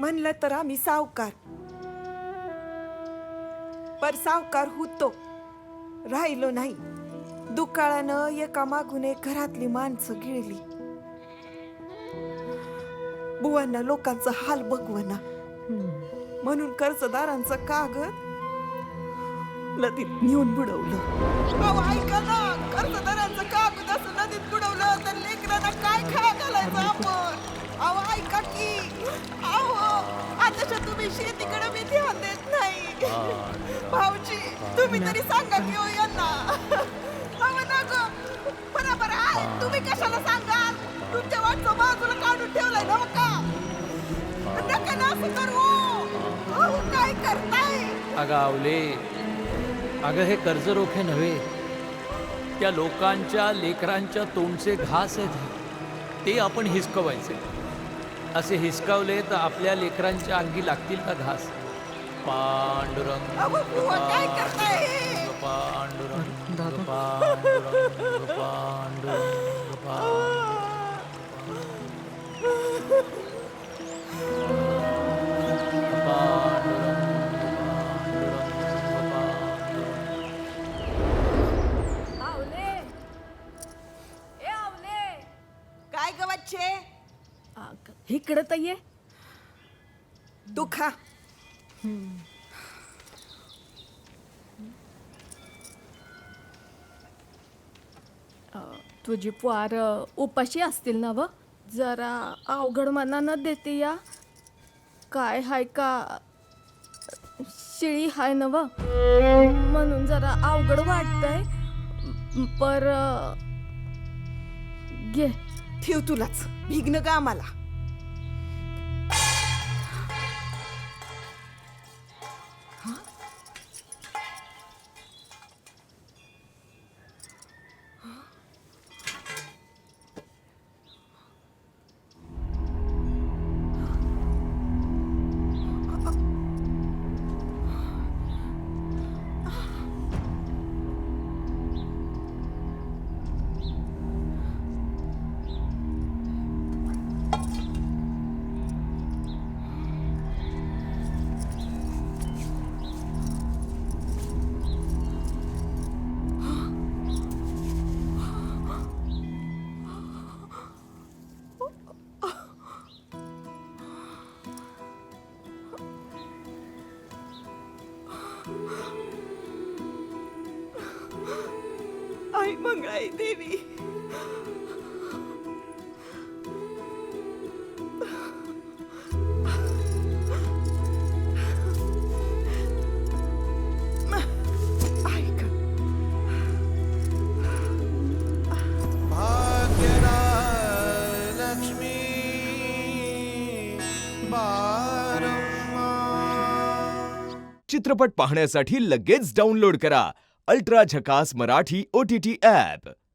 म्हणलं तर आम्ही सावकार, पर सावकार होतो राहिलो नाही. दुकाळानं एका मागून एक घरातली माणसं गिळली. बुवांना लोकांचा हाल बघवना म्हणून कर्जदारांचं कागद नदीत नेऊन बुडवलं. अहो ऐका ना, कर्जदारांचं कागद असं नदीत बुडवलं तर लेकरांना काय खाया घालायचं आपण? अहो ऐका की, अहो आताच्या तुम्ही शेतीकडे मी ध्यान देत नाही. भाऊजी तुम्ही तरी सांगा की हो यांना. अहो ना गं, बरोबर आहे, तुम्ही कशाला सांगाल? तुमच्या वाटचं बाजूला काढून ठेवलंय ना का? नका ना असं करू. अहो काय करताय? अगं आवले, अगं हे कर्ज रोखे नव्हे, त्या लोकांच्या लेकरांच्या तोंडचे घास आहेत, ते आपण हिसकवायचे. असे हिसकावले तर आपल्या लेकरांच्या अंगी लागतील का घास? पांडुरंग अहो बुवा काय करताय? पांडुरंग पांडुरंग पांडुरंग पांडुरंग. काय ग बच्चे? इकडं तर ये. तू खा. तुझी पोर उपाशी असतील ना व? जरा अवघड मनानं देते या. काय हाय का शिळी हाय ना व, म्हणून जरा अवघड वाटतंय. पर घे. ठेव तुलाच भिग्न का आम्हाला. आई मंगळाई देवी, ऐका. लक्ष्मी बारम्मा. चित्रपट पाहण्यासाठी लगेच डाउनलोड करा अल्ट्रा झकास मराठी OTT ॲप.